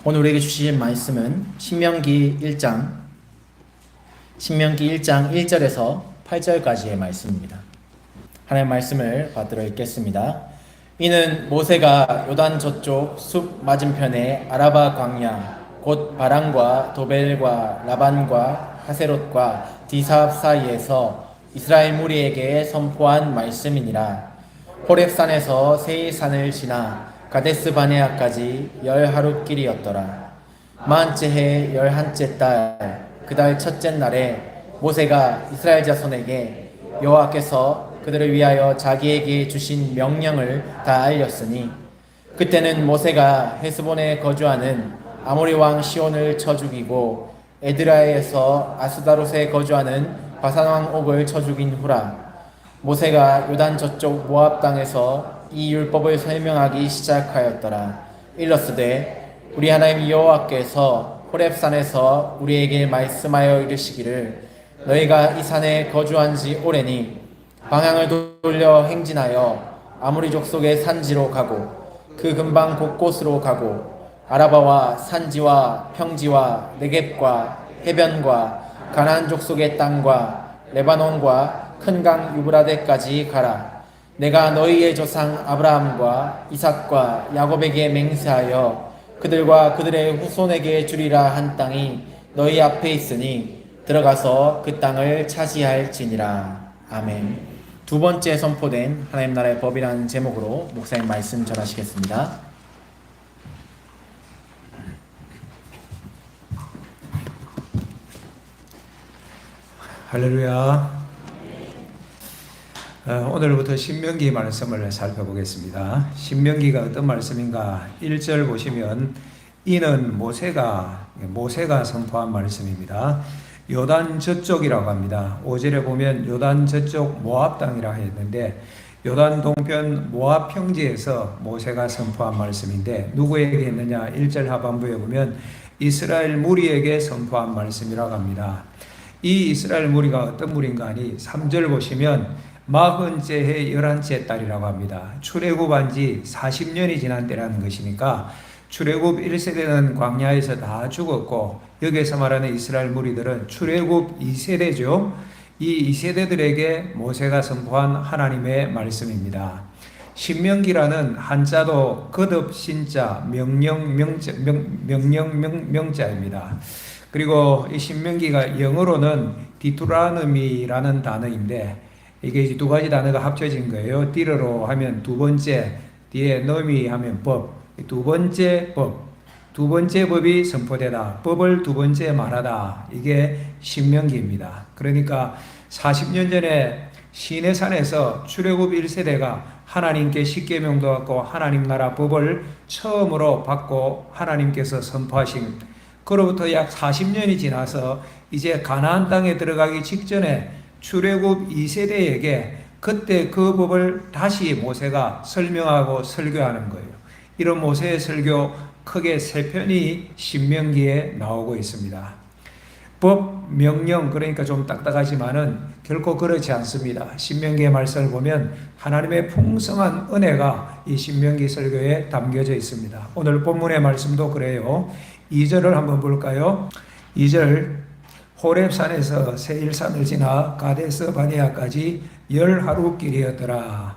오늘 우리에게 주신 말씀은 신명기 1장 1절에서 8절까지의 말씀입니다. 하나님의 말씀을 받들어 읽겠습니다. 이는 모세가 요단 저쪽 숲 맞은편에 아라바 광야 곧 바란과 도벨과 라반과 하세롯과 디사합 사이에서 이스라엘 무리에게 선포한 말씀이니라. 호렙산에서 세일산을 지나 가데스 바네아까지 10하룻길이었더라. 만째 해 11째 달 그 달 첫째 날에 모세가 이스라엘 자손에게 여호와께서 그들을 위하여 자기에게 주신 명령을 다 알렸으니, 그때는 모세가 헤스본에 거주하는 아모리 왕 시온을 쳐 죽이고 에드라에서 아스다롯에 거주하는 바산 왕 옥을 쳐 죽인 후라. 모세가 요단 저쪽 모압 땅에서 이 율법을 설명하기 시작하였더라. 일러스되 우리 하나님 여호와께서 호렙산에서 우리에게 말씀하여 이르시기를, 너희가 이 산에 거주한 지 오래니 방향을 돌려 행진하여 아모리 족속의 산지로 가고 그 근방 곳곳으로 가고 아라바와 산지와 평지와 네겝과 해변과 가나안 족속의 땅과 레바논과 큰 강 유브라데까지 가라. 내가 너희의 조상 아브라함과 이삭과 야곱에게 맹세하여 그들과 그들의 후손에게 주리라 한 땅이 너희 앞에 있으니 들어가서 그 땅을 차지할지니라. 아멘. 두 번째 선포된 하나님 나라의 법이라는 제목으로 목사님 말씀 전하시겠습니다. 할렐루야. 오늘부터 신명기 말씀을 살펴보겠습니다. 신명기가 어떤 말씀인가? 1절 보시면 이는 모세가 선포한 말씀입니다. 요단 저쪽이라고 합니다. 5절에 보면 요단 저쪽 모압 땅이라 했는데, 요단 동편 모압 평지에서 모세가 선포한 말씀인데 누구에게 했느냐? 1절 하반부에 보면 이스라엘 무리에게 선포한 말씀이라고 합니다. 이 이스라엘 무리가 어떤 무리인가 하니 3절 보시면 40째 해 11째 달이라고 합니다. 출애굽한 지 40년이 지난 때라는 것이니까 출애굽 1세대는 광야에서 다 죽었고, 여기서 말하는 이스라엘 무리들은 출애굽 2세대죠. 이 2세대들에게 모세가 선포한 하나님의 말씀입니다. 신명기라는 한자도 거듭 신자 명령명자입니다. 그리고 이 신명기가 영어로는 디투라노미라는 단어인데, 이게 이제 두 가지 단어가 합쳐진 거예요. 띠르로 하면 두 번째, 뒤에 너미 하면 법, 두 번째 법, 두 번째 법이 선포되다, 법을 두 번째 말하다. 이게 신명기입니다. 그러니까 40년 전에 시내산에서 출애굽 1세대가 하나님께 십계명도 받고 하나님 나라 법을 처음으로 받고 하나님께서 선포하신, 그로부터 약 40년이 지나서 이제 가나안 땅에 들어가기 직전에 출애굽 2세대에게 그때 그 법을 다시 모세가 설명하고 설교하는 거예요. 이런 모세의 설교 크게 3편이 신명기에 나오고 있습니다. 법, 명령, 그러니까 좀 딱딱하지만은 결코 그렇지 않습니다. 신명기의 말씀을 보면 하나님의 풍성한 은혜가 이 신명기 설교에 담겨져 있습니다. 오늘 본문의 말씀도 그래요. 2절을 한번 볼까요? 2절, 호렙산에서 세일산을 지나 가데스 바네아까지 10하룻길이었더라.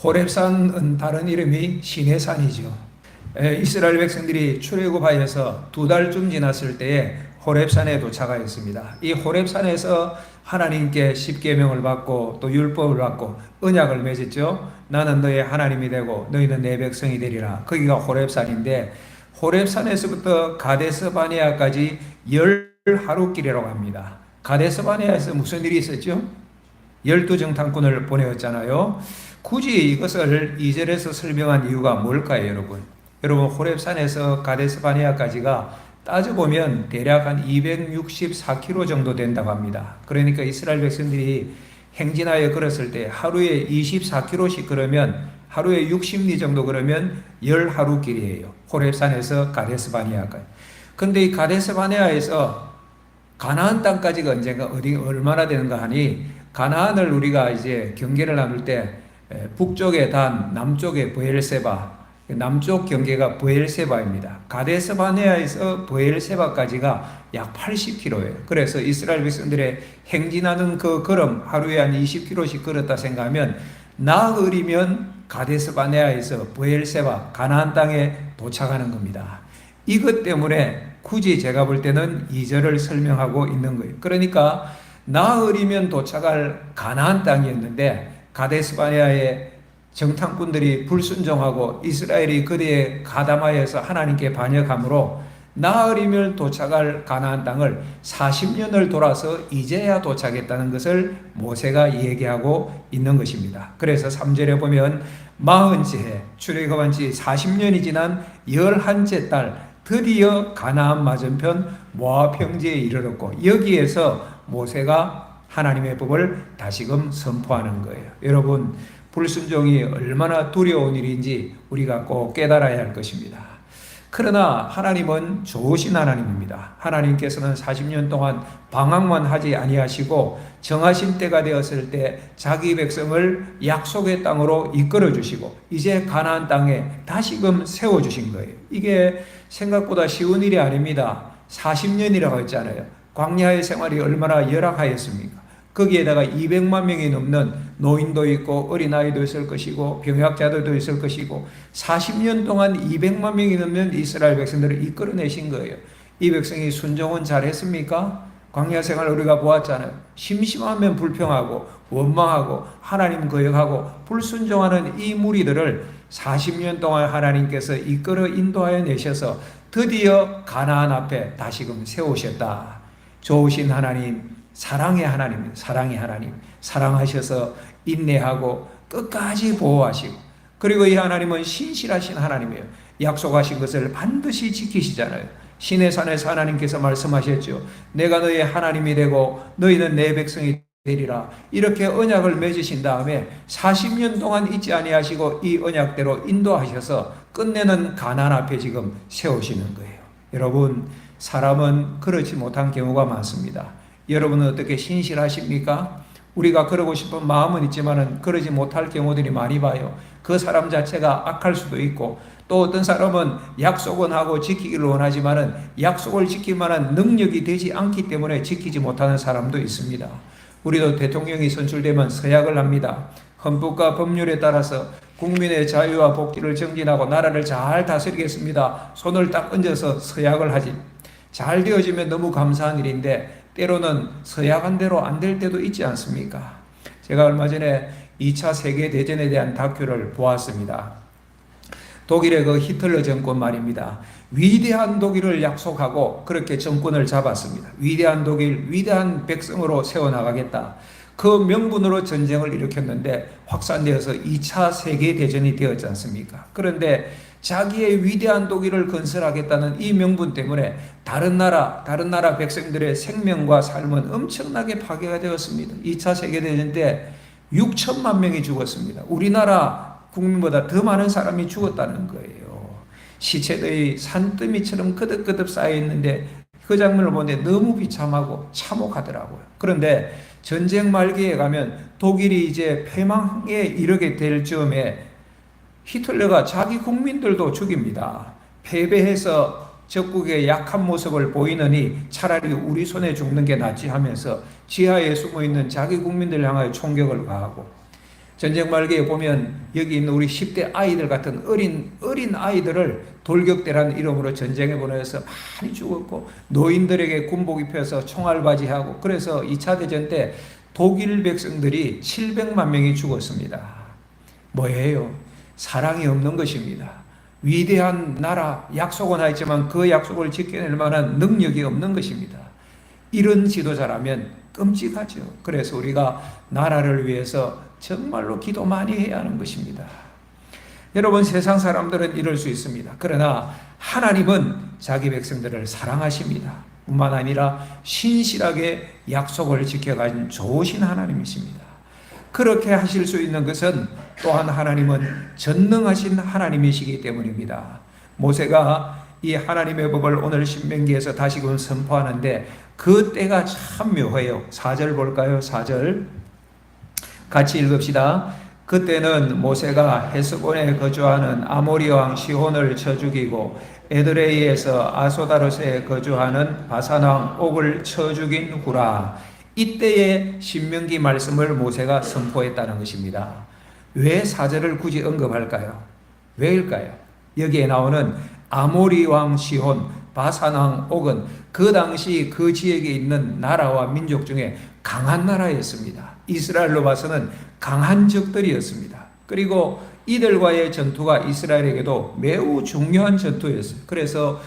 호렙산은 다른 이름이 시내산이죠. 이스라엘 백성들이 출애굽하여서 2달쯤 지났을 때에 호렙산에 도착하였습니다. 이 호렙산에서 하나님께 십계명을 받고 또 율법을 받고 언약을 맺었죠. 나는 너의 하나님이 되고 너희는 내 백성이 되리라. 거기가 호렙산인데, 호렙산에서부터 가데스 바네아까지 10하룻길이라고 합니다. 가데스 바네아에서 무슨 일이 있었죠? 12정탐꾼을 보내었잖아요. 굳이 이것을 2절에서 설명한 이유가 뭘까요, 여러분? 여러분, 호렙산에서 가데스 바네아까지가 따져보면 대략 한 264km 정도 된다고 합니다. 그러니까 이스라엘 백성들이 행진하여 걸었을 때 하루에 24km씩 걸으면 하루에 60리 정도 걸으면 10하룻길이에요. 호렙산에서 가데스 바네아까지. 근데 이 가데스 바네아에서 가나안 땅까지가 언젠가 얼마나 되는가 하니, 가나안을 우리가 이제 경계를 나눌 때 북쪽에 단, 남쪽에 브엘세바, 남쪽 경계가 브엘세바입니다. 가데스 바네아에서 브엘세바까지가 약 80km예요. 그래서 이스라엘 백성들의 행진하는 그 걸음 하루에 한 20km씩 걸었다 생각하면 나흘이면 가데스 바네아에서 브엘세바 가나안 땅에 도착하는 겁니다. 이것 때문에 굳이 제가 볼 때는 2절을 설명하고 있는 거예요. 그러니까 나흘이면 도착할 가나안 땅이었는데 가데스 바네아의 정탐꾼들이 불순종하고 이스라엘이 그대에 가담하여서 하나님께 반역함으로 나흘이면 도착할 가나안 땅을 40년을 돌아서 이제야 도착했다는 것을 모세가 얘기하고 있는 것입니다. 그래서 3절에 보면 40째 출애굽한 지 40년이 지난 11째 달 드디어 가나안 맞은편 모압 평지에 이르렀고 여기에서 모세가 하나님의 법을 다시금 선포하는 거예요. 여러분, 불순종이 얼마나 두려운 일인지 우리가 꼭 깨달아야 할 것입니다. 그러나 하나님은 좋으신 하나님입니다. 하나님께서는 40년 동안 방황만 하지 아니하시고 정하신 때가 되었을 때 자기 백성을 약속의 땅으로 이끌어 주시고 이제 가나안 땅에 다시금 세워 주신 거예요. 이게 생각보다 쉬운 일이 아닙니다. 40년이라고 했잖아요. 광야의 생활이 얼마나 열악하였습니까? 거기에다가 200만 명이 넘는 노인도 있고 어린아이도 있을 것이고 병약자들도 있을 것이고 40년 동안 200만 명이 넘는 이스라엘 백성들을 이끌어내신 거예요. 이 백성이 순종은 잘했습니까? 광야 생활 우리가 보았잖아요. 심심하면 불평하고 원망하고 하나님 거역하고 불순종하는 이 무리들을 40년 동안 하나님께서 이끌어 인도하여 내셔서 드디어 가나안 앞에 다시금 세우셨다. 좋으신 하나님, 사랑의 하나님, 사랑의 하나님, 사랑하셔서 인내하고 끝까지 보호하시고 그리고 이 하나님은 신실하신 하나님이에요. 약속하신 것을 반드시 지키시잖아요. 신의 산에서 하나님께서 말씀하셨죠. 내가 너의 하나님이 되고 너희는 내 백성이 되리라. 이렇게 언약을 맺으신 다음에 40년 동안 잊지 아니하시고 이 언약대로 인도하셔서 끝내는 가나안 앞에 지금 세우시는 거예요. 여러분, 사람은 그렇지 못한 경우가 많습니다. 여러분은 어떻게 신실하십니까? 우리가 그러고 싶은 마음은 있지만은 그러지 못할 경우들이 많이 봐요. 그 사람 자체가 악할 수도 있고 또 어떤 사람은 약속은 하고 지키기를 원하지만은 약속을 지킬 만한 능력이 되지 않기 때문에 지키지 못하는 사람도 있습니다. 우리도 대통령이 선출되면 서약을 합니다. 헌법과 법률에 따라서 국민의 자유와 복지를 정진하고 나라를 잘 다스리겠습니다. 손을 딱 얹어서 서약을 하지. 잘 되어지면 너무 감사한 일인데 때로는 서약한 대로 안 될 때도 있지 않습니까? 제가 얼마 전에 2차 세계대전에 대한 다큐를 보았습니다. 독일의 그 히틀러 정권 말입니다. 위대한 독일을 약속하고 그렇게 정권을 잡았습니다. 위대한 독일, 위대한 백성으로 세워나가겠다. 그 명분으로 전쟁을 일으켰는데 확산되어서 2차 세계대전이 되었지 않습니까? 그런데 자기의 위대한 독일을 건설하겠다는 이 명분 때문에 다른 나라 백성들의 생명과 삶은 엄청나게 파괴가 되었습니다. 2차 세계대전 때 6천만 명이 죽었습니다. 우리나라 국민보다 더 많은 사람이 죽었다는 거예요. 시체들이 산더미처럼 거듭거듭 쌓여 있는데 그 장면을 보는데 너무 비참하고 참혹하더라고요. 그런데 전쟁 말기에 가면 독일이 이제 패망에 이르게 될 즈음에 히틀러가 자기 국민들도 죽입니다. 패배해서 적국의 약한 모습을 보이느니 차라리 우리 손에 죽는 게 낫지 하면서 지하에 숨어있는 자기 국민들 향하여 총격을 가하고 전쟁 말기에 보면 여기 있는 우리 10대 아이들 같은 어린 아이들을 돌격대라는 이름으로 전쟁에 보내서 많이 죽었고 노인들에게 군복 입혀서 총알바지하고 그래서 2차 대전 때 독일 백성들이 700만 명이 죽었습니다. 뭐예요? 사랑이 없는 것입니다. 위대한 나라 약속은 하였지만 그 약속을 지켜낼 만한 능력이 없는 것입니다. 이런 지도자라면 끔찍하죠. 그래서 우리가 나라를 위해서 정말로 기도 많이 해야 하는 것입니다. 여러분, 세상 사람들은 이럴 수 있습니다. 그러나 하나님은 자기 백성들을 사랑하십니다. 뿐만 아니라 신실하게 약속을 지켜가신 좋으신 하나님이십니다. 그렇게 하실 수 있는 것은 또한 하나님은 전능하신 하나님이시기 때문입니다. 모세가 이 하나님의 법을 오늘 신명기에서 다시금 선포하는데 그 때가 참 묘해요. 4절 볼까요? 4절 같이 읽읍시다. 그때는 모세가 헤스본에 거주하는 아모리 왕 시혼을 쳐 죽이고 에드레이에서 아소다롯에 거주하는 바산 왕 옥을 쳐 죽인 후라. 이때의 신명기 말씀을 모세가 선포했다는 것입니다. 왜 사절을 굳이 언급할까요? 왜일까요? 여기에 나오는 아모리 왕 시혼, 바산 왕 옥은 그 당시 그 지역에 있는 나라와 민족 중에 강한 나라였습니다. 이스라엘로 봐서는 강한 적들이었습니다. 그리고 이들과의 전투가 이스라엘에게도 매우 중요한 전투였어요. 그래서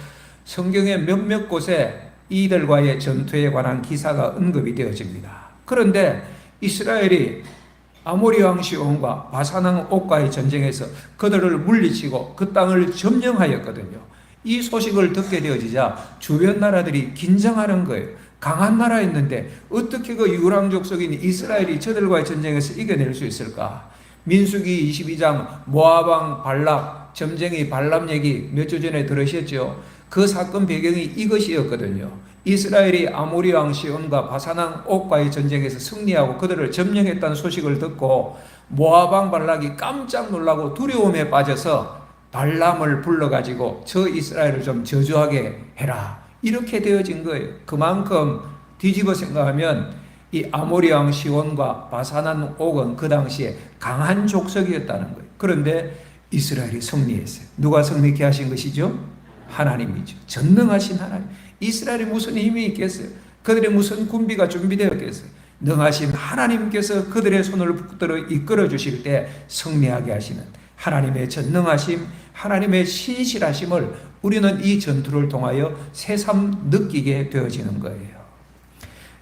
성경의 몇몇 곳에 이들과의 전투에 관한 기사가 언급이 되어집니다. 그런데 이스라엘이 아모리 왕 시온과 바산 왕 옥과의 전쟁에서 그들을 물리치고 그 땅을 점령하였거든요. 이 소식을 듣게 되어지자 주변 나라들이 긴장하는 거예요. 강한 나라였는데 어떻게 그 유랑 족속인 이스라엘이 저들과의 전쟁에서 이겨낼 수 있을까? 민수기 22장 모압 왕 발락 점쟁이 발람 얘기 몇 주 전에 들으셨죠? 그 사건 배경이 이것이었거든요. 이스라엘이 아모리 왕 시온과 바산 왕 옥과의 전쟁에서 승리하고 그들을 점령했다는 소식을 듣고 모압 왕 발락이 깜짝 놀라고 두려움에 빠져서 발람을 불러가지고 저 이스라엘을 좀 저주하게 해라. 이렇게 되어진 거예요. 그만큼 뒤집어 생각하면 이 아모리 왕 시온과 바산 왕 옥은 그 당시에 강한 족속이었다는 거예요. 그런데 이스라엘이 승리했어요. 누가 승리케 하신 것이죠? 하나님이죠. 전능하신 하나님. 이스라엘이 무슨 힘이 있겠어요? 그들의 무슨 군비가 준비되었겠어요? 능하신 하나님께서 그들의 손을 붙들어 이끌어 주실 때 승리하게 하시는 하나님의 전능하심, 하나님의 신실하심을 우리는 이 전투를 통하여 새삼 느끼게 되어지는 거예요.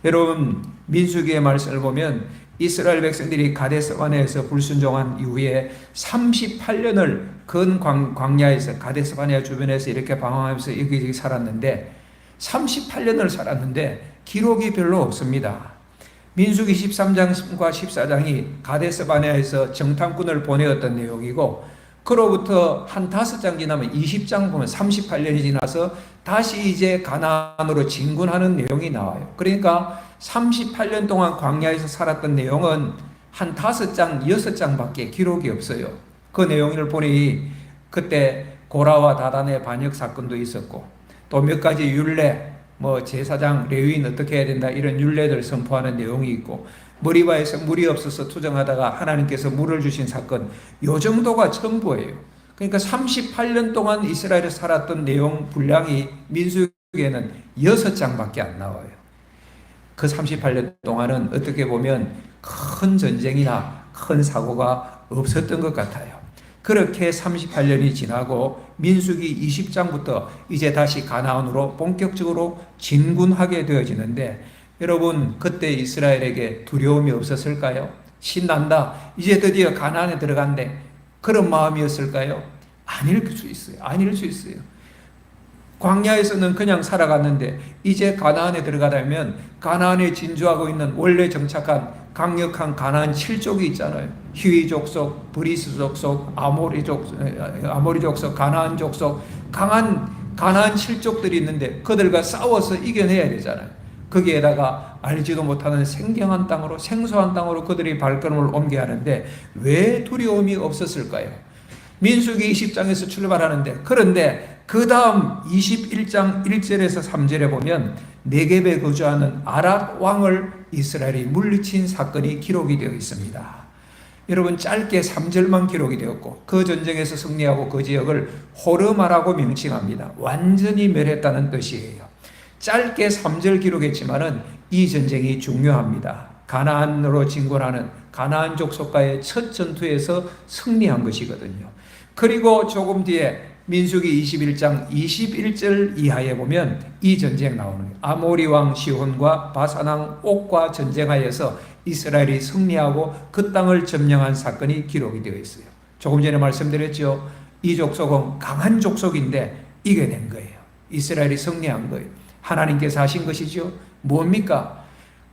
여러분, 민수기의 말씀을 보면 이스라엘 백성들이 가데스 바네아에서 불순종한 이후에 38년을 근 광야에서 가데스 바네아 주변에서 이렇게 방황하면서 여기저기 살았는데 38년을 살았는데 기록이 별로 없습니다. 민수기 13장과 14장이 가데스 바네아에서 정탐꾼을 보내었던 내용이고 그로부터 한 5장 지나면 20장 보면 38년이 지나서 다시 이제 가나안으로 진군하는 내용이 나와요. 그러니까 38년 동안 광야에서 살았던 내용은 한 5장, 6장밖에 기록이 없어요. 그 내용을 보니 그때 고라와 다단의 반역 사건도 있었고 또 몇 가지 율례, 뭐 제사장, 레위인 어떻게 해야 된다 이런 율례들 선포하는 내용이 있고 머리바에서 물이 없어서 투정하다가 하나님께서 물을 주신 사건 요 정도가 전부예요. 그러니까 38년 동안 이스라엘에 살았던 내용 분량이 민수기에는 6장밖에 안 나와요. 그 38년 동안은 어떻게 보면 큰 전쟁이나 큰 사고가 없었던 것 같아요. 그렇게 38년이 지나고 민수기 20장부터 이제 다시 가나안으로 본격적으로 진군하게 되어지는데 여러분 그때 이스라엘에게 두려움이 없었을까요? 신난다. 이제 드디어 가나안에 들어간대. 그런 마음이었을까요? 아닐 수 있어요. 아닐 수 있어요. 광야에서는 그냥 살아갔는데 이제 가나안에 들어가려면 가나안에 진주하고 있는 원래 정착한 강력한 가나안 7족이 있잖아요. 히위 족속, 브리스 족속, 아모리 족속, 가나안 족속, 강한 가나안 7족들이 있는데 그들과 싸워서 이겨내야 되잖아요. 거기에다가 알지도 못하는 생경한 땅으로 생소한 땅으로 그들이 발걸음을 옮겨야 하는데 왜 두려움이 없었을까요? 민수기 20장에서 출발하는데 그런데 그 다음 21장 1절에서 3절에 보면 네겝에 거주하는 아락 왕을 이스라엘이 물리친 사건이 기록이 되어 있습니다. 여러분 짧게 3절만 기록이 되었고 그 전쟁에서 승리하고 그 지역을 호르마라고 명칭합니다. 완전히 멸했다는 뜻이에요. 짧게 3절 기록했지만은 이 전쟁이 중요합니다. 가나안으로 진군하는 가나안 족속과의 첫 전투에서 승리한 것이거든요. 그리고 조금 뒤에 민수기 21장 21절 이하에 보면 이 전쟁 나오는 거예요. 아모리 왕 시혼과 바산 왕 옥과 전쟁하여서 이스라엘이 승리하고 그 땅을 점령한 사건이 기록이 되어 있어요. 조금 전에 말씀드렸죠. 이 족속은 강한 족속인데 이겨낸 거예요. 이스라엘이 승리한 거예요. 하나님께서 하신 것이죠. 뭡니까?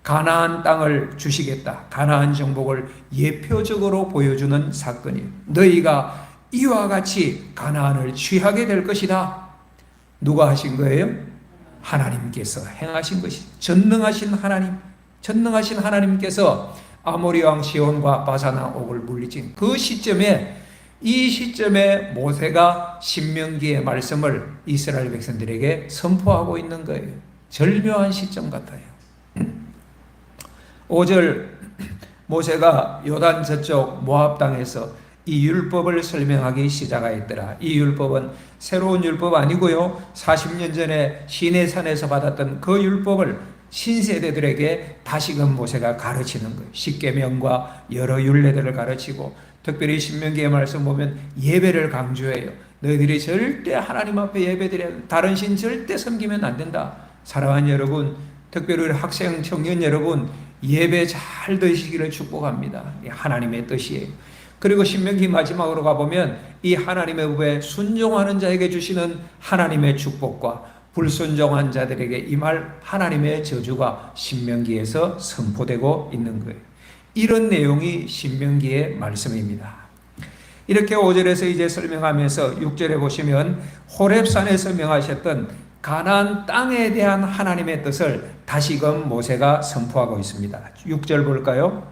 가나안 땅을 주시겠다. 가나안 정복을 예표적으로 보여주는 사건이에요. 너희가 이와 같이 가나안을 취하게 될 것이다. 누가 하신 거예요? 하나님께서 행하신 것이 전능하신 하나님, 전능하신 하나님께서 아모리 왕 시온과 바산왕 옥을 물리친 그 시점에, 이 시점에 모세가 신명기의 말씀을 이스라엘 백성들에게 선포하고 있는 거예요. 절묘한 시점 같아요. 5절, 모세가 요단 저쪽 모압 땅에서 이 율법을 설명하기 시작하였더라. 이 율법은 새로운 율법 아니고요, 40년 전에 시내산에서 받았던 그 율법을 신세대들에게 다시금 모세가 가르치는 거예요. 십계명과 여러 율례들을 가르치고, 특별히 신명기의 말씀 보면 예배를 강조해요. 너희들이 절대 하나님 앞에 예배드려야, 다른 신 절대 섬기면 안 된다. 사랑하는 여러분, 특별히 우리 학생 청년 여러분, 예배 잘 드시기를 축복합니다. 하나님의 뜻이에요. 그리고 신명기 마지막으로 가보면 이 하나님의 법에 순종하는 자에게 주시는 하나님의 축복과 불순종한 자들에게 임할 하나님의 저주가 신명기에서 선포되고 있는 거예요. 이런 내용이 신명기의 말씀입니다. 이렇게 5절에서 이제 설명하면서 6절에 보시면 호렙산에서 명하셨던 가나안 땅에 대한 하나님의 뜻을 다시금 모세가 선포하고 있습니다. 6절 볼까요?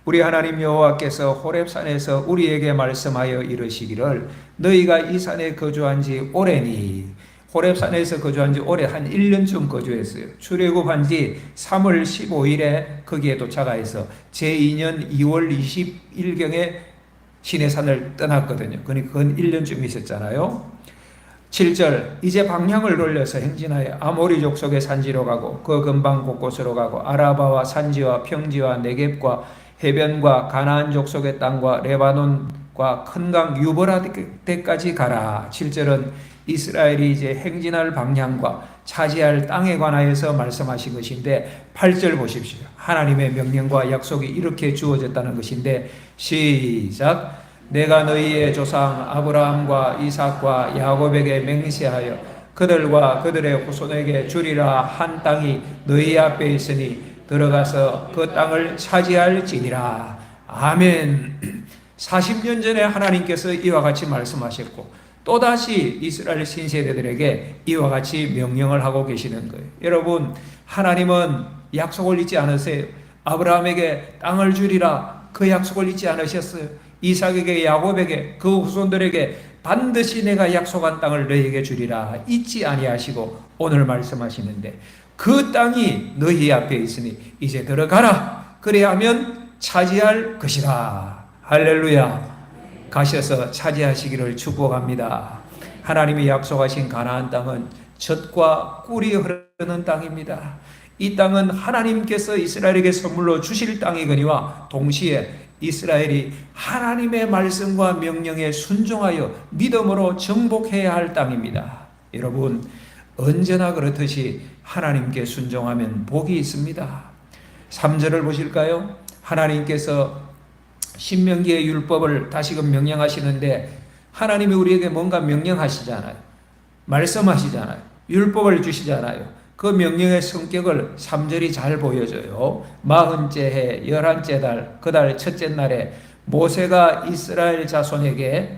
우리 하나님 여호와께서 호렙산에서 우리에게 말씀하여 이르시기를 너희가 이 산에 거주한 지 오래니, 호렙산에서 거주한 지 오래, 한 1년쯤 거주했어요. 출애굽한 지 3월 15일에 거기에 도착하여서 제2년 2월 20일경에 시내산을 떠났거든요. 그러니까 그건 1년쯤 있었잖아요. 7절, 이제 방향을 돌려서 행진하여 아모리 족속의 산지로 가고 그 근방 곳곳으로 가고 아라바와 산지와 평지와 네겝과 해변과 가나안 족속의 땅과 레바논과 큰 강 유브라데까지 가라. 7절은 이스라엘이 이제 행진할 방향과 차지할 땅에 관하여서 말씀하신 것인데, 8절 보십시오. 하나님의 명령과 약속이 이렇게 주어졌다는 것인데, 시작. 내가 너희의 조상 아브라함과 이삭과 야곱에게 맹세하여 그들과 그들의 후손에게 주리라 한 땅이 너희 앞에 있으니 들어가서 그 땅을 차지할지니라. 아멘. 40년 전에 하나님께서 이와 같이 말씀하셨고 또다시 이스라엘 신세대들에게 이와 같이 명령을 하고 계시는 거예요. 여러분, 하나님은 약속을 잊지 않으세요. 아브라함에게 땅을 주리라, 그 약속을 잊지 않으셨어요. 이삭에게, 야곱에게, 그 후손들에게 반드시 내가 약속한 땅을 너희에게 주리라 잊지 아니하시고 오늘 말씀하시는데, 그 땅이 너희 앞에 있으니 이제 들어가라. 그래야 하면 차지할 것이라. 할렐루야. 가셔서 차지하시기를 축복합니다. 하나님이 약속하신 가나안 땅은 젖과 꿀이 흐르는 땅입니다. 이 땅은 하나님께서 이스라엘에게 선물로 주실 땅이거니와 동시에 이스라엘이 하나님의 말씀과 명령에 순종하여 믿음으로 정복해야 할 땅입니다. 여러분, 언제나 그렇듯이 하나님께 순종하면 복이 있습니다. 3절을 보실까요? 하나님께서 신명기의 율법을 다시금 명령하시는데, 하나님이 우리에게 뭔가 명령하시잖아요. 말씀하시잖아요. 율법을 주시잖아요. 그 명령의 성격을 3절이 잘 보여줘요. 40째 해 11째 달 그 달 첫째 날에 모세가 이스라엘 자손에게,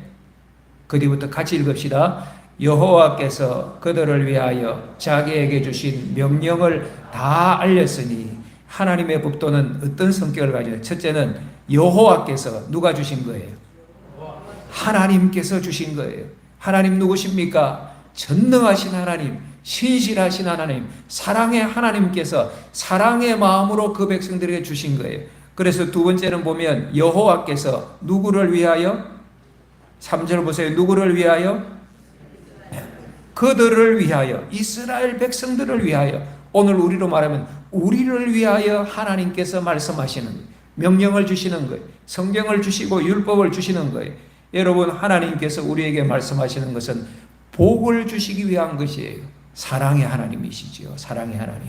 그 뒤부터 같이 읽읍시다. 여호와께서 그들을 위하여 자기에게 주신 명령을 다 알렸으니, 하나님의 법도는 어떤 성격을 가져요? 첫째는 여호와께서, 누가 주신 거예요? 하나님께서 주신 거예요. 하나님 누구십니까? 전능하신 하나님, 신실하신 하나님, 사랑의 하나님께서 사랑의 마음으로 그 백성들에게 주신 거예요. 그래서 두 번째는 보면 여호와께서 누구를 위하여? 3절 보세요. 누구를 위하여? 그들을 위하여, 이스라엘 백성들을 위하여. 오늘 우리로 말하면 우리를 위하여 하나님께서 말씀하시는 거예요. 명령을 주시는 거예요. 성경을 주시고 율법을 주시는 거예요. 여러분, 하나님께서 우리에게 말씀하시는 것은 복을 주시기 위한 것이에요. 사랑의 하나님이시지요. 사랑의 하나님.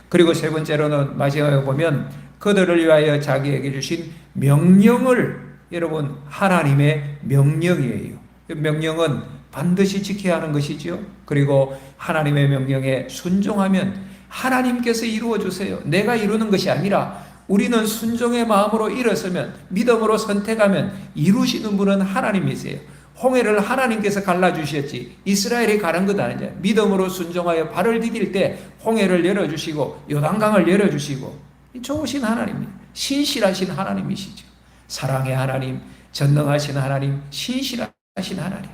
그리고 세 번째로는 마지막에 보면 그들을 위하여 자기에게 주신 명령을, 여러분, 하나님의 명령이에요. 명령은 반드시 지켜야 하는 것이지요. 그리고 하나님의 명령에 순종하면 하나님께서 이루어 주세요. 내가 이루는 것이 아니라 우리는 순종의 마음으로 일어서면, 믿음으로 선택하면 이루시는 분은 하나님이세요. 홍해를 하나님께서 갈라주셨지 이스라엘이 가는 것 아니냐. 믿음으로 순종하여 발을 디딜 때 홍해를 열어주시고 요단강을 열어주시고, 좋으신 하나님입니다. 신실하신 하나님이시죠. 사랑의 하나님, 전능하신 하나님, 신실하신 하나님.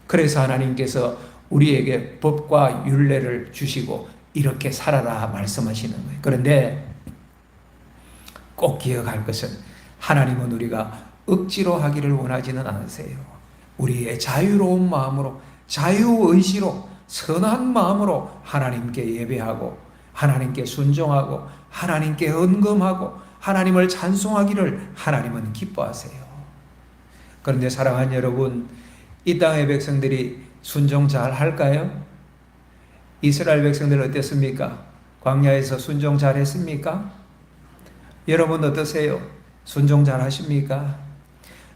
그래서 하나님께서 우리에게 법과 율례를 주시고 이렇게 살아라 말씀하시는 거예요. 그런데 꼭 기억할 것은 하나님은 우리가 억지로 하기를 원하지는 않으세요. 우리의 자유로운 마음으로, 자유의지로, 선한 마음으로 하나님께 예배하고 하나님께 순종하고 하나님께 헌금하고 하나님을 찬송하기를 하나님은 기뻐하세요. 그런데 사랑하는 여러분, 이 땅의 백성들이 순종 잘 할까요? 이스라엘 백성들 어땠습니까? 광야에서 순종 잘 했습니까? 여러분 어떠세요? 순종 잘 하십니까?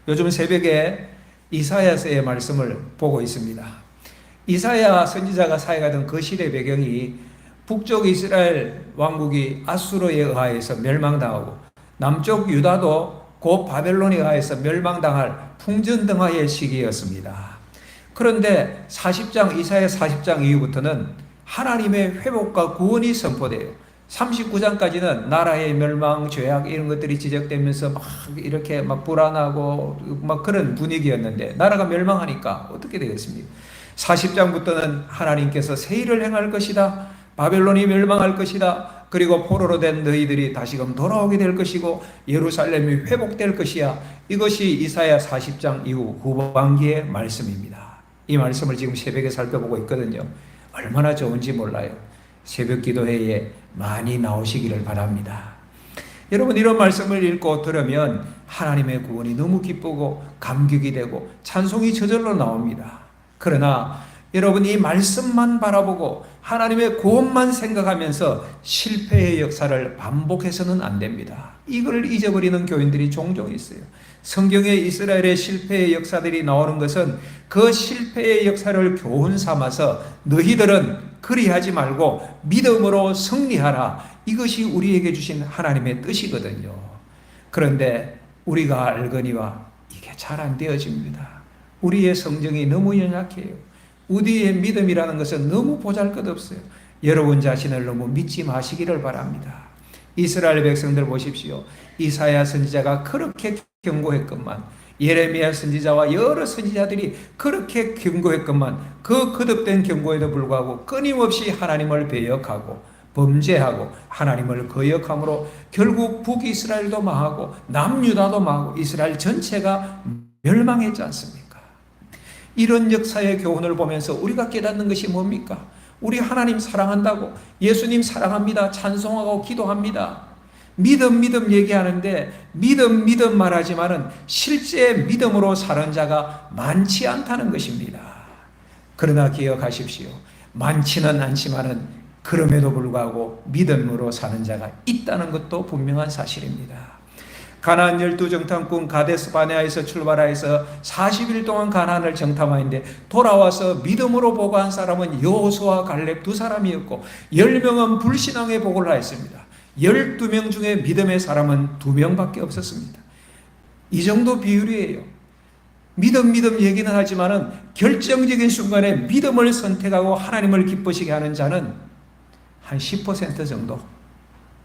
요즘 새벽에 이사야서의 말씀을 보고 있습니다. 이사야 선지자가 사역하던 그 시대 배경이 북쪽 이스라엘 왕국이 아수르에 의하여서 멸망당하고 남쪽 유다도 곧 바벨론에 의하여서 멸망당할 풍전등화의 시기였습니다. 그런데 이사야 40장 이후부터는 하나님의 회복과 구원이 선포돼요. 39장까지는 나라의 멸망, 죄악 이런 것들이 지적되면서 막 이렇게 막 불안하고 막 그런 분위기였는데 나라가 멸망하니까 어떻게 되겠습니까? 40장부터는 하나님께서 새 일을 행할 것이다. 바벨론이 멸망할 것이다. 그리고 포로로 된 너희들이 다시금 돌아오게 될 것이고 예루살렘이 회복될 것이야. 이것이 이사야 40장 이후 후반기의 말씀입니다. 이 말씀을 지금 새벽에 살펴보고 있거든요. 얼마나 좋은지 몰라요. 새벽 기도회에 많이 나오시기를 바랍니다. 여러분, 이런 말씀을 읽고 들으면 하나님의 구원이 너무 기쁘고 감격이 되고 찬송이 저절로 나옵니다. 그러나 여러분, 이 말씀만 바라보고 하나님의 구원만 생각하면서 실패의 역사를 반복해서는 안 됩니다. 이걸 잊어버리는 교인들이 종종 있어요. 성경에 이스라엘의 실패의 역사들이 나오는 것은 그 실패의 역사를 교훈 삼아서 너희들은 그리하지 말고 믿음으로 승리하라. 이것이 우리에게 주신 하나님의 뜻이거든요. 그런데 우리가 알거니와 이게 잘 안 되어집니다. 우리의 성정이 너무 연약해요. 우리의 믿음이라는 것은 너무 보잘것없어요. 여러분 자신을 너무 믿지 마시기를 바랍니다. 이스라엘 백성들 보십시오. 이사야 선지자가 그렇게 경고했건만, 예레미야 선지자와 여러 선지자들이 그렇게 경고했건만 그 거듭된 경고에도 불구하고 끊임없이 하나님을 배역하고 범죄하고 하나님을 거역함으로 결국 북이스라엘도 망하고 남유다도 망하고 이스라엘 전체가 멸망했지 않습니까? 이런 역사의 교훈을 보면서 우리가 깨닫는 것이 뭡니까? 우리 하나님 사랑한다고, 예수님 사랑합니다, 찬송하고 기도합니다. 믿음 얘기하는데 믿음 말하지만은 실제 믿음으로 사는 자가 많지 않다는 것입니다. 그러나 기억하십시오. 많지는 않지만은 그럼에도 불구하고 믿음으로 사는 자가 있다는 것도 분명한 사실입니다. 가나안 12정탐꾼 가데스 바네아에서 출발하여서 40일 동안 가나안을 정탐하는데 돌아와서 믿음으로 보고한 사람은 여호수아와 갈렙 두 사람이었고 10명은 불신앙의 보고를 하였습니다. 12명 중에 믿음의 사람은 2명밖에 없었습니다. 이 정도 비율이에요. 믿음 얘기는 하지만은 결정적인 순간에 믿음을 선택하고 하나님을 기쁘시게 하는 자는 한 10% 정도,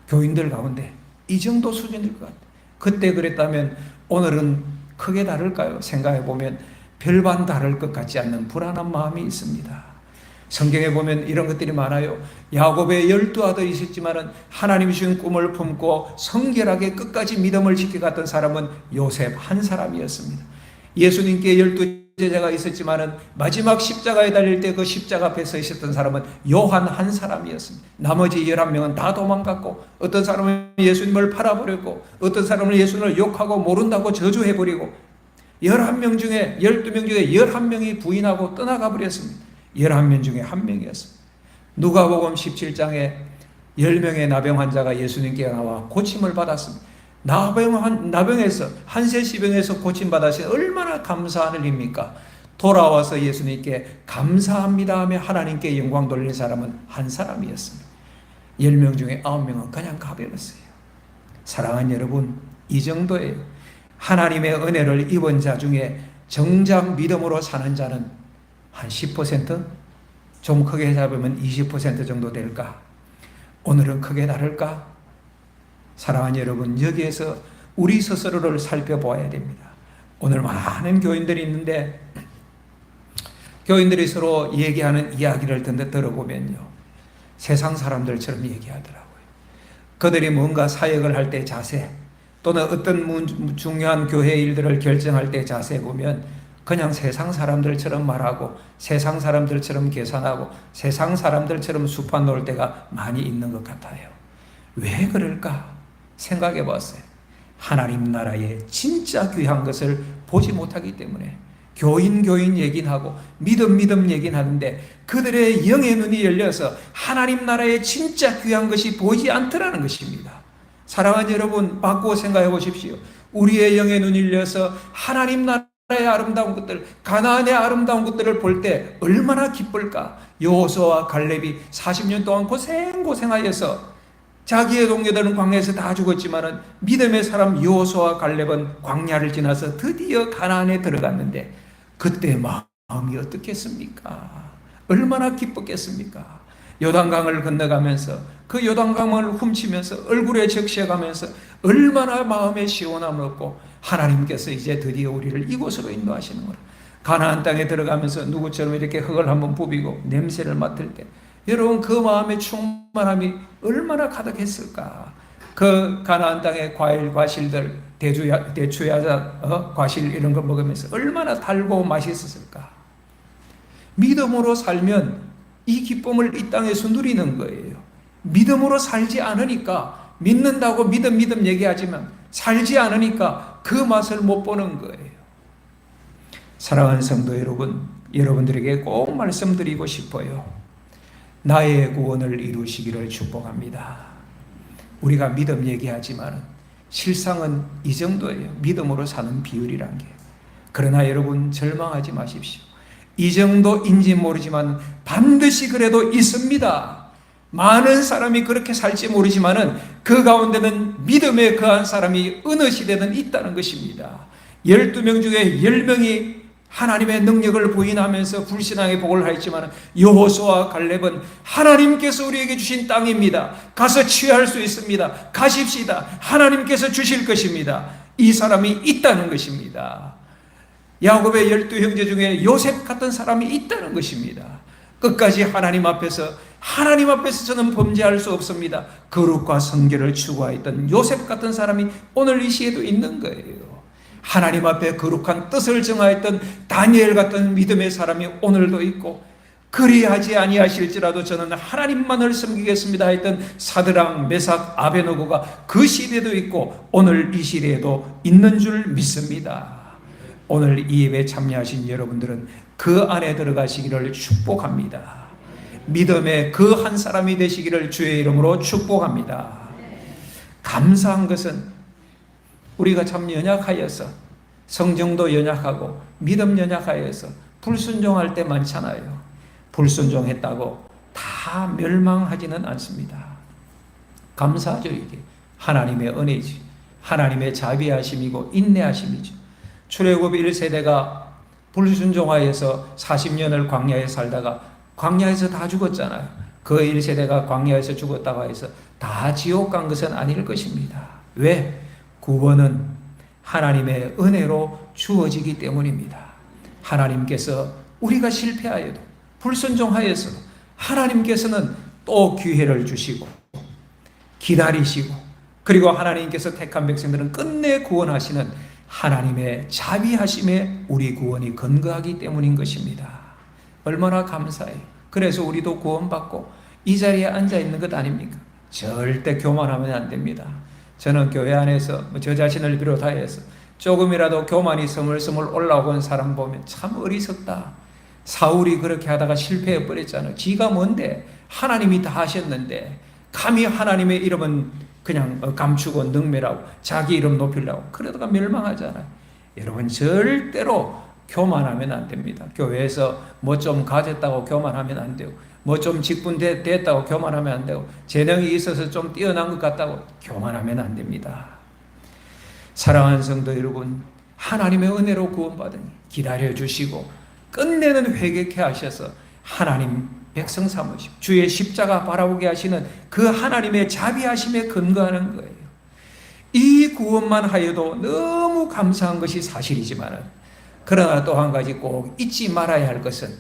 교인들 가운데 이 정도 수준일 것 같아요. 그때 그랬다면 오늘은 크게 다를까요? 생각해 보면 별반 다를 것 같지 않는 불안한 마음이 있습니다. 성경에 보면 이런 것들이 많아요. 야곱의 12아들이 있었지만 하나님이 주신 꿈을 품고 성결하게 끝까지 믿음을 지켜갔던 사람은 요셉 한 사람이었습니다. 예수님께 12제자가 있었지만 마지막 십자가에 달릴 때 그 십자가 앞에 서 있었던 사람은 요한 한 사람이었습니다. 나머지 11명은 다 도망갔고 어떤 사람은 예수님을 팔아버렸고 어떤 사람은 예수님을 욕하고 모른다고 저주해버리고 11명 중에 12명 중에 11명이 부인하고 떠나가 버렸습니다. 11명 중에 한 명이었습니다. 누가복음 17장에 10명의 나병 환자가 예수님께 나와 고침을 받았습니다. 나병에서 한세시병에서 고침받으신 얼마나 감사한 일입니까? 돌아와서 예수님께 감사합니다 하며 하나님께 영광 돌린 사람은 한 사람이었습니다. 10명 중에 9명은 그냥 가버렸어요. 사랑하는 여러분, 이 정도예요. 하나님의 은혜를 입은 자 중에 정작 믿음으로 사는 자는 한 10%? 좀 크게 잡으면 20% 정도 될까? 오늘은 크게 다를까? 사랑하는 여러분, 여기에서 우리 스스로를 살펴보아야 됩니다. 오늘 많은 교인들이 있는데 교인들이 서로 얘기하는 이야기를 들어보면요, 세상 사람들처럼 얘기하더라고요. 그들이 뭔가 사역을 할 때 자세, 또는 어떤 중요한 교회 일들을 결정할 때 자세 보면 그냥 세상 사람들처럼 말하고 세상 사람들처럼 계산하고 세상 사람들처럼 수판 놓을 때가 많이 있는 것 같아요. 왜 그럴까 생각해 봤어요. 하나님 나라의 진짜 귀한 것을 보지 못하기 때문에 교인 얘기는 하고 믿음 얘기는 하는데 그들의 영의 눈이 열려서 하나님 나라의 진짜 귀한 것이 보이지 않더라는 것입니다. 사랑하는 여러분, 바꾸어 생각해 보십시오. 우리의 영의 눈이 열려서 하나님 나라의 아름다운 것들, 가나안의 아름다운 것들을 볼 때 얼마나 기쁠까. 여호수아와 갈렙이 40년 동안 고생하여서 자기의 동료들은 광야에서 다 죽었지만은 믿음의 사람 여호수아와 갈렙은 광야를 지나서 드디어 가나안에 들어갔는데 그때 마음이 어떻겠습니까? 얼마나 기뻤겠습니까? 요단강을 건너가면서 그 요단강을 훔치면서 얼굴에 적셔가면서 얼마나 마음에 시원함을 얻고 하나님께서 이제 드디어 우리를 이곳으로 인도하시는구나. 가나안 땅에 들어가면서 누구처럼 이렇게 흙을 한번 부비고 냄새를 맡을 때 여러분 그 마음의 충만함이 얼마나 가득했을까. 그 가나안 땅의 과실들 대추야자 과실 이런 거 먹으면서 얼마나 달고 맛있었을까. 믿음으로 살면 이 기쁨을 이 땅에서 누리는 거예요. 믿음으로 살지 않으니까 믿는다고 믿음 얘기하지만 살지 않으니까 그 맛을 못 보는 거예요. 사랑하는 성도 여러분, 여러분들에게 꼭 말씀드리고 싶어요. 나의 구원을 이루시기를 축복합니다. 우리가 믿음 얘기하지만 실상은 이 정도예요. 믿음으로 사는 비율이란 게. 그러나 여러분 절망하지 마십시오. 이 정도인지 모르지만 반드시 그래도 있습니다. 많은 사람이 그렇게 살지 모르지만은 그 가운데는 믿음에 거한 사람이 어느 시대든 있다는 것입니다. 12명 중에 10명이 하나님의 능력을 부인하면서 불신앙의 복을 하였지만 여호수아와 갈렙은 하나님께서 우리에게 주신 땅입니다. 가서 취할 수 있습니다. 가십시다. 하나님께서 주실 것입니다. 이 사람이 있다는 것입니다. 야곱의 12형제 중에 요셉 같은 사람이 있다는 것입니다. 끝까지 하나님 앞에서 저는 범죄할 수 없습니다. 거룩과 성결을 추구하였던 요셉 같은 사람이 오늘 이 시에도 있는 거예요. 하나님 앞에 거룩한 뜻을 정하였던 다니엘 같은 믿음의 사람이 오늘도 있고, 그리하지 아니하실지라도 저는 하나님만을 섬기겠습니다 했던 사드락, 메삭, 아베노고가 그 시대도 있고 오늘 이 시대에도 있는 줄 믿습니다. 오늘 이 예배에 참여하신 여러분들은 그 안에 들어가시기를 축복합니다. 믿음의 그 한 사람이 되시기를 주의 이름으로 축복합니다. 감사한 것은 우리가 참 연약하여서, 성정도 연약하고 믿음 연약하여서 불순종할 때 많잖아요. 불순종했다고 다 멸망하지는 않습니다. 감사하죠. 이게 하나님의 은혜지, 하나님의 자비하심이고 인내하심이죠. 출애굽 1세대가 불순종하여서 40년을 광야에 살다가 광야에서 다 죽었잖아요. 그 1세대가 광야에서 죽었다고 해서 다 지옥 간 것은 아닐 것입니다. 왜? 구원은 하나님의 은혜로 주어지기 때문입니다. 하나님께서 우리가 실패하여도 불순종하여서 하나님께서는 또 기회를 주시고 기다리시고, 그리고 하나님께서 택한 백성들은 끝내 구원하시는 하나님의 자비하심에 우리 구원이 근거하기 때문인 것입니다. 얼마나 감사해요. 그래서 우리도 구원받고 이 자리에 앉아있는 것 아닙니까? 절대 교만하면 안 됩니다. 저는 교회 안에서 저 자신을 비롯하여서 조금이라도 교만이 스물스물 올라오는 사람 보면 참 어리석다. 사울이 그렇게 하다가 실패해 버렸잖아요. 지가 뭔데? 하나님이 다 하셨는데 감히 하나님의 이름은 그냥 감추고 능멸하고 자기 이름 높이려고 그러다가 멸망하잖아요. 여러분 절대로 교만하면 안 됩니다. 교회에서 뭐 좀 가졌다고 교만하면 안 되고, 뭐 좀 직분 됐다고 교만하면 안 되고, 재능이 있어서 좀 뛰어난 것 같다고 교만하면 안 됩니다. 사랑하는 성도 여러분, 하나님의 은혜로 구원받으니 기다려주시고 끝내는 회개케 하셔서 하나님 백성 삼으시고 주의 십자가 바라보게 하시는 그 하나님의 자비하심에 근거하는 거예요. 이 구원만 하여도 너무 감사한 것이 사실이지만은, 그러나 또 한 가지 꼭 잊지 말아야 할 것은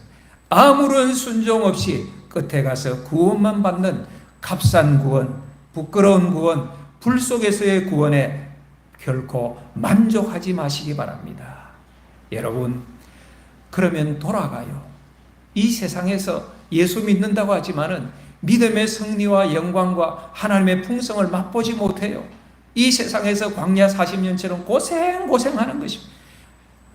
아무런 순종 없이 끝에 가서 구원만 받는 값싼 구원, 부끄러운 구원, 불 속에서의 구원에 결코 만족하지 마시기 바랍니다. 여러분, 그러면 돌아가요. 이 세상에서 예수 믿는다고 하지만은 믿음의 승리와 영광과 하나님의 풍성을 맛보지 못해요. 이 세상에서 광야 40년처럼 고생하는 것입니다.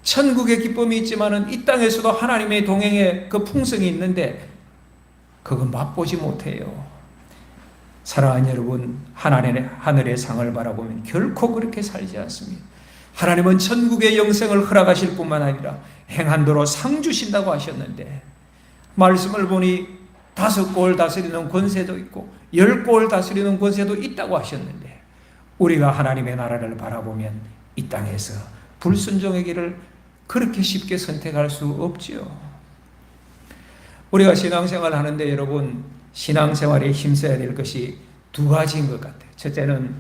천국의 기쁨이 있지만은 이 땅에서도 하나님의 동행의 그 풍성이 있는데 그건 맛보지 못해요. 사랑하는 여러분, 하늘의 상을 바라보면 결코 그렇게 살지 않습니다. 하나님은 천국의 영생을 허락하실 뿐만 아니라 행한대로 상 주신다고 하셨는데, 말씀을 보니 5골 다스리는 권세도 있고 10골 다스리는 권세도 있다고 하셨는데, 우리가 하나님의 나라를 바라보면 이 땅에서 불순종의 길을 그렇게 쉽게 선택할 수 없지요. 우리가 신앙생활을 하는데 여러분, 신앙생활에 힘써야 될 것이 2가지인 것 같아요. 첫째는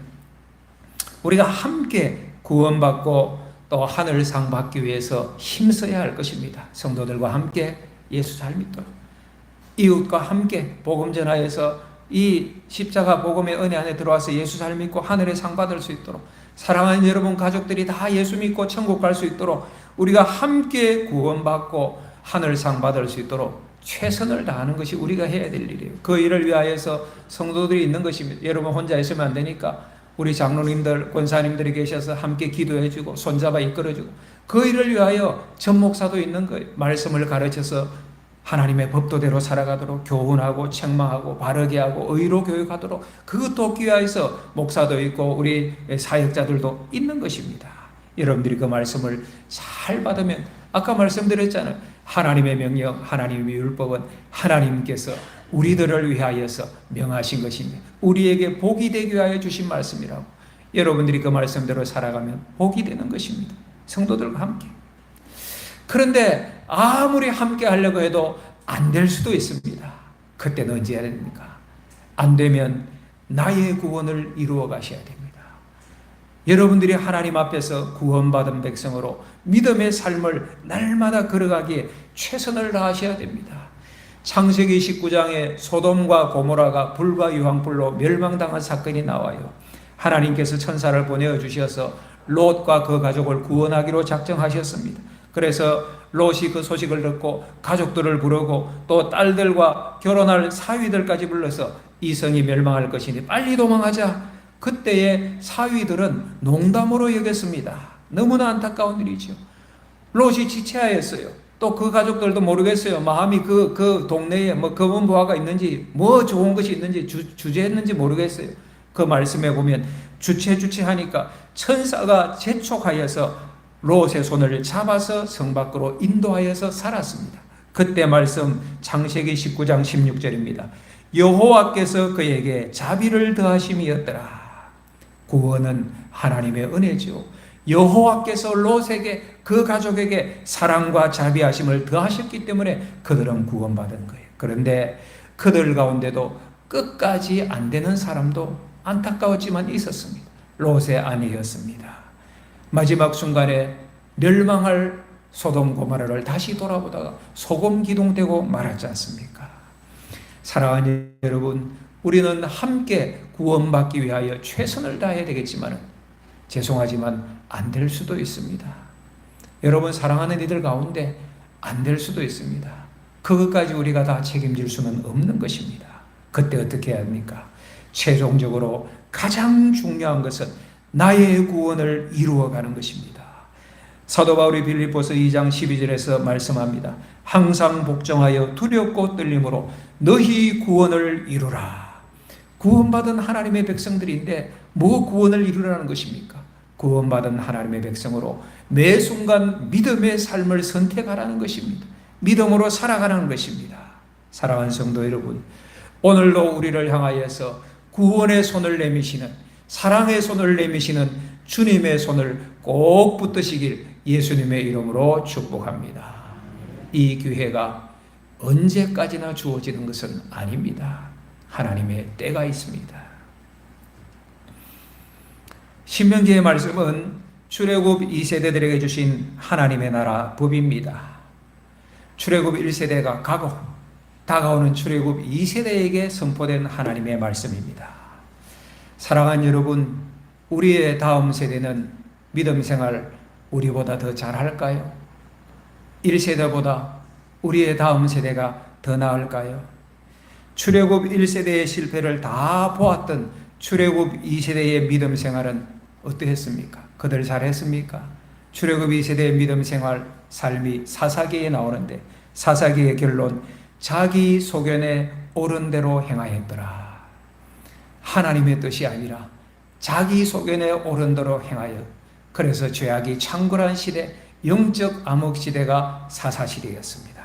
우리가 함께 구원받고 또 하늘상 받기 위해서 힘써야 할 것입니다. 성도들과 함께 예수 잘 믿도록, 이웃과 함께 복음 전하여서 이 십자가 복음의 은혜 안에 들어와서 예수 잘 믿고 하늘의 상 받을 수 있도록, 사랑하는 여러분 가족들이 다 예수 믿고 천국 갈 수 있도록 우리가 함께 구원받고 하늘상 받을 수 있도록 최선을 다하는 것이 우리가 해야 될 일이에요. 그 일을 위하여서 성도들이 있는 것입니다. 여러분 혼자 있으면 안 되니까 우리 장로님들, 권사님들이 계셔서 함께 기도해주고 손잡아 이끌어주고, 그 일을 위하여 전 목사도 있는 거예요. 말씀을 가르쳐서 하나님의 법도대로 살아가도록 교훈하고 책망하고 바르게 하고 의로 교육하도록, 그것 돕기 위해서 목사도 있고 우리 사역자들도 있는 것입니다. 여러분들이 그 말씀을 잘 받으면, 아까 말씀드렸잖아요. 하나님의 명령, 하나님의 율법은 하나님께서 우리들을 위하여서 명하신 것입니다. 우리에게 복이 되기 위하여 주신 말씀이라고. 여러분들이 그 말씀대로 살아가면 복이 되는 것입니다. 성도들과 함께. 그런데 아무리 함께 하려고 해도 안 될 수도 있습니다. 그때는 언제 해야 됩니까? 안 되면 나의 구원을 이루어 가셔야 됩니다. 여러분들이 하나님 앞에서 구원받은 백성으로 믿음의 삶을 날마다 걸어가기에 최선을 다하셔야 됩니다. 창세기 19장에 소돔과 고모라가 불과 유황불로 멸망당한 사건이 나와요. 하나님께서 천사를 보내어 주셔서 롯과 그 가족을 구원하기로 작정하셨습니다. 그래서 롯이 그 소식을 듣고 가족들을 부르고 또 딸들과 결혼할 사위들까지 불러서 이 성이 멸망할 것이니 빨리 도망하자. 그때의 사위들은 농담으로 여겼습니다. 너무나 안타까운 일이죠. 롯이 지체하였어요. 또 그 가족들도 모르겠어요. 마음이 그 동네에 뭐 검은 보화가 있는지 뭐 좋은 것이 있는지 주제했는지 모르겠어요. 그 말씀에 보면 주체하니까 천사가 재촉하여서 롯의 손을 잡아서 성 밖으로 인도하여서 살았습니다. 그때 말씀 창세기 19장 16절입니다. 여호와께서 그에게 자비를 더하심이었더라. 구원은 하나님의 은혜죠. 여호와께서 롯에게, 그 가족에게 사랑과 자비하심을 더하셨기 때문에 그들은 구원받은 거예요. 그런데 그들 가운데도 끝까지 안 되는 사람도 안타까웠지만 있었습니다. 롯의 아내였습니다. 마지막 순간에 멸망할 소돔 고모라를 다시 돌아보다가 소금 기둥되고 말았지 않습니까? 사랑하는 여러분, 우리는 함께 구원받기 위하여 최선을 다해야 되겠지만 죄송하지만 안 될 수도 있습니다. 여러분 사랑하는 이들 가운데 안 될 수도 있습니다. 그것까지 우리가 다 책임질 수는 없는 것입니다. 그때 어떻게 해야 합니까? 최종적으로 가장 중요한 것은 나의 구원을 이루어가는 것입니다. 사도 바울이 빌립보서 2장 12절에서 말씀합니다. 항상 복종하여 두렵고 떨림으로 너희 구원을 이루라. 구원받은 하나님의 백성들인데 뭐 구원을 이루라는 것입니까? 구원받은 하나님의 백성으로 매 순간 믿음의 삶을 선택하라는 것입니다. 믿음으로 살아가는 것입니다. 사랑하는 성도 여러분, 오늘도 우리를 향하여서 구원의 손을 내미시는, 사랑의 손을 내미시는 주님의 손을 꼭 붙드시길 예수님의 이름으로 축복합니다. 이 기회가 언제까지나 주어지는 것은 아닙니다. 하나님의 때가 있습니다. 신명기의 말씀은 출애굽 2세대들에게 주신 하나님의 나라 법입니다. 출애굽 1세대가 가고 다가오는 출애굽 2세대에게 선포된 하나님의 말씀입니다. 사랑하는 여러분, 우리의 다음 세대는 믿음 생활 우리보다 더 잘할까요? 1세대보다 우리의 다음 세대가 더 나을까요? 출애굽 1세대의 실패를 다 보았던 출애굽 2세대의 믿음 생활은 어떠했습니까? 그들 잘했습니까? 출애굽 2세대의 믿음 생활 삶이 사사기에 나오는데 사사기의 결론, 자기 소견에 옳은 대로 행하였더라. 하나님의 뜻이 아니라 자기 소견에 옳은 대로 행하여, 그래서 죄악이 창궐한 시대, 영적 암흑 시대가 사사시대였습니다.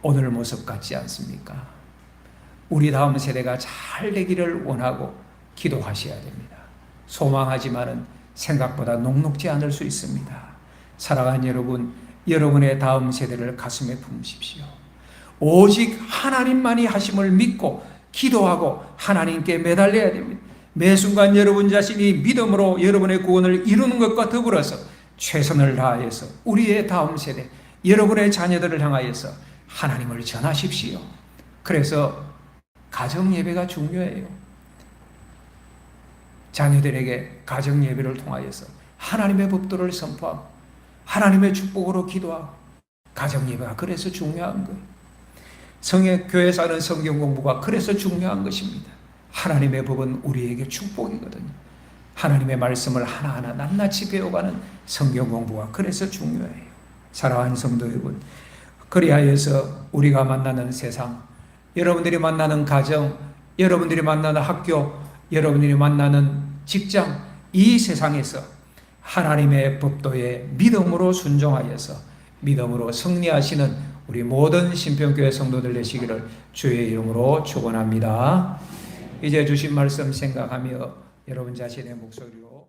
오늘 모습 같지 않습니까? 우리 다음 세대가 잘 되기를 원하고 기도하셔야 됩니다. 소망하지만은 생각보다 녹록지 않을 수 있습니다. 사랑하는 여러분, 여러분의 다음 세대를 가슴에 품으십시오. 오직 하나님만이 하심을 믿고 기도하고 하나님께 매달려야 됩니다. 매 순간 여러분 자신이 믿음으로 여러분의 구원을 이루는 것과 더불어서 최선을 다하여서 우리의 다음 세대, 여러분의 자녀들을 향하여서 하나님을 전하십시오. 그래서 가정 예배가 중요해요. 자녀들에게 가정 예배를 통하여서 하나님의 법도를 선포하고 하나님의 축복으로 기도하고, 가정 예배가 그래서 중요한 거예요. 교회에서 하는 성경 공부가 그래서 중요한 것입니다. 하나님의 법은 우리에게 축복이거든요. 하나님의 말씀을 하나하나 낱낱이 배워가는 성경 공부가 그래서 중요해요. 사랑하는 성도 여러분, 그리하여서 우리가 만나는 세상, 여러분들이 만나는 가정, 여러분들이 만나는 학교, 여러분들이 만나는 직장, 이 세상에서 하나님의 법도에 믿음으로 순종하여서 믿음으로 승리하시는 우리 모든 신평교회 성도들 되시기를 주의 이름으로 축원합니다. 이제 주신 말씀 생각하며 여러분 자신의 목소리로